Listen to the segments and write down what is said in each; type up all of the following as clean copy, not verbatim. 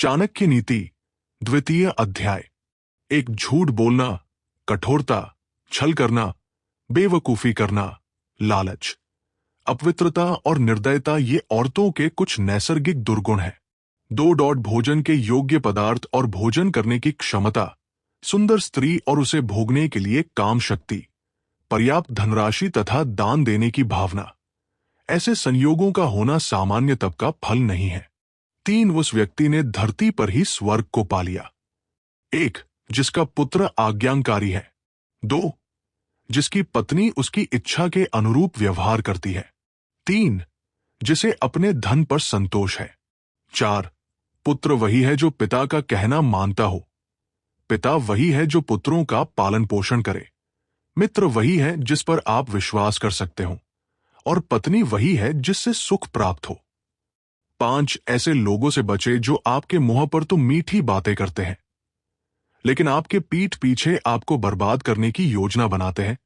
चाणक्य नीति द्वितीय अध्याय। एक झूठ बोलना, कठोरता, छल करना, बेवकूफी करना, लालच, अपवित्रता और निर्दयता ये औरतों के कुछ नैसर्गिक दुर्गुण हैं। भोजन के योग्य पदार्थ और भोजन करने की क्षमता, सुंदर स्त्री और उसे भोगने के लिए काम शक्ति, पर्याप्त धनराशि तथा दान देने की भावना, ऐसे संयोगों का होना सामान्य तब का फल नहीं है। 3 उस व्यक्ति ने धरती पर ही स्वर्ग को पा लिया। 1 जिसका पुत्र आज्ञाकारी है। 2 जिसकी पत्नी उसकी इच्छा के अनुरूप व्यवहार करती है। 3 जिसे अपने धन पर संतोष है। 4 पुत्र वही है जो पिता का कहना मानता हो। पिता वही है जो पुत्रों का पालन पोषण करे। मित्र वही है जिस पर आप विश्वास कर सकते हो। और पत्नी वही है जिससे सुख प्राप्त हो। 5 ऐसे लोगों से बचे जो आपके मुंह पर तो मीठी बातें करते हैं, लेकिन आपके पीठ पीछे आपको बर्बाद करने की योजना बनाते हैं।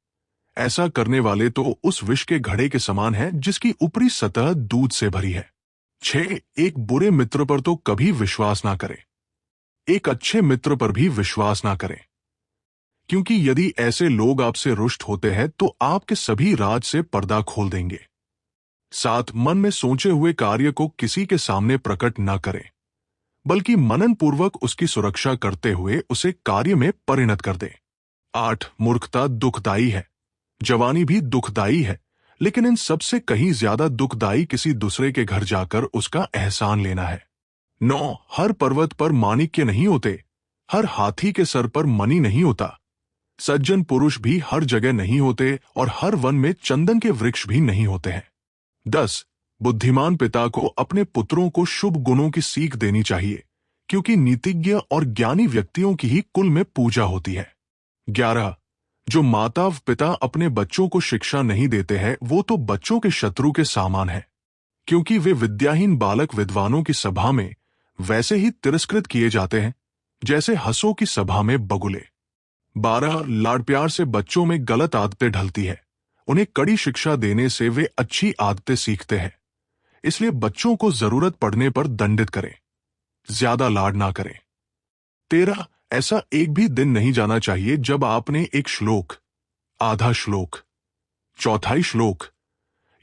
ऐसा करने वाले तो उस विष के घड़े के समान है जिसकी ऊपरी सतह दूध से भरी है। 6 एक बुरे मित्र पर तो कभी विश्वास ना करें। एक अच्छे मित्र पर भी विश्वास ना करें, क्योंकि यदि ऐसे लोग आपसे रुष्ट होते हैं तो आपके सभी राज से पर्दा खोल देंगे। 7 मन में सोचे हुए कार्य को किसी के सामने प्रकट न करें, बल्कि मनन पूर्वक उसकी सुरक्षा करते हुए उसे कार्य में परिणत कर दें। 8 मूर्खता दुखदाई है, जवानी भी दुखदाई है, लेकिन इन सबसे कहीं ज्यादा दुखदाई किसी दूसरे के घर जाकर उसका एहसान लेना है। 9 हर पर्वत पर माणिक्य नहीं होते, हर हाथी के सर पर मणि नहीं होता। सज्जन पुरुष भी हर जगह नहीं होते और हर वन में चंदन के वृक्ष भी नहीं होते हैं। 10 बुद्धिमान पिता को अपने पुत्रों को शुभ गुणों की सीख देनी चाहिए, क्योंकि नीतिज्ञ और ज्ञानी व्यक्तियों की ही कुल में पूजा होती है। 11 जो माता पिता अपने बच्चों को शिक्षा नहीं देते हैं वो तो बच्चों के शत्रु के समान है, क्योंकि वे विद्याहीन बालक विद्वानों की सभा में वैसे ही तिरस्कृत किए जाते हैं जैसे हंसों की सभा में बगुले। 12 लाड़ प्यार से बच्चों में गलत आदतें ढलती है, उन्हें कड़ी शिक्षा देने से वे अच्छी आदतें सीखते हैं। इसलिए बच्चों को जरूरत पड़ने पर दंडित करें, ज्यादा लाड ना करें। 13 ऐसा एक भी दिन नहीं जाना चाहिए जब आपने एक श्लोक, आधा श्लोक, चौथाई श्लोक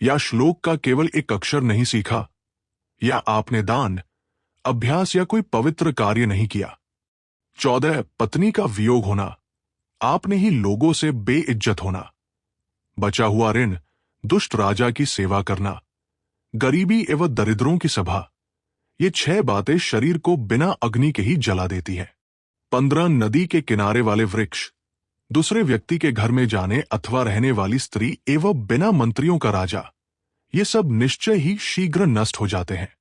या श्लोक का केवल एक अक्षर नहीं सीखा, या आपने दान, अभ्यास या कोई पवित्र कार्य नहीं किया। 14 पत्नी का वियोग होना, आपने ही लोगों से बेइज्जत होना, बचा हुआ ऋण, दुष्ट राजा की सेवा करना, गरीबी एवं दरिद्रों की सभा, ये 6 बातें शरीर को बिना अग्नि के ही जला देती है। 15 नदी के किनारे वाले वृक्ष, दूसरे व्यक्ति के घर में जाने अथवा रहने वाली स्त्री एवं बिना मंत्रियों का राजा, ये सब निश्चय ही शीघ्र नष्ट हो जाते हैं।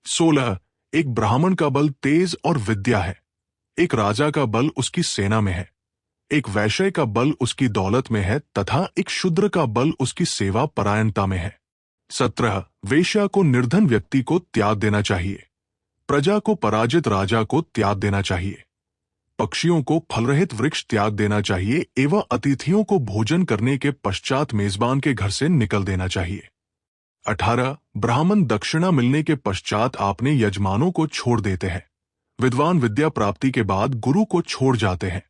16 एक ब्राह्मण का बल तेज और विद्या है, एक राजा का बल उसकी सेना में है, एक वैश्य का बल उसकी दौलत में है तथा एक शूद्र का बल उसकी सेवा परायणता में है। 17 वेश्या को निर्धन व्यक्ति को त्याग देना चाहिए, प्रजा को पराजित राजा को त्याग देना चाहिए, पक्षियों को फलरहित वृक्ष त्याग देना चाहिए एवं अतिथियों को भोजन करने के पश्चात मेजबान के घर से निकल देना चाहिए। 18 ब्राह्मण दक्षिणा मिलने के पश्चात अपने यजमानों को छोड़ देते हैं, विद्वान विद्या प्राप्ति के बाद गुरु को छोड़ जाते हैं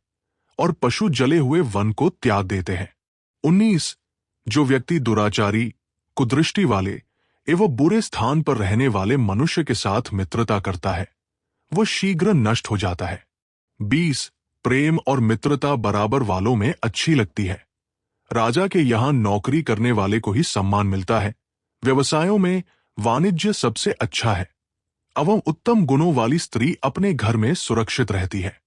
और पशु जले हुए वन को त्याग देते हैं। 19 जो व्यक्ति दुराचारी, कुदृष्टि वाले एवं बुरे स्थान पर रहने वाले मनुष्य के साथ मित्रता करता है वह शीघ्र नष्ट हो जाता है। 20 प्रेम और मित्रता बराबर वालों में अच्छी लगती है, राजा के यहां नौकरी करने वाले को ही सम्मान मिलता है, व्यवसायों में वाणिज्य सबसे अच्छा है, एवं उत्तम गुणों वाली स्त्री अपने घर में सुरक्षित रहती है।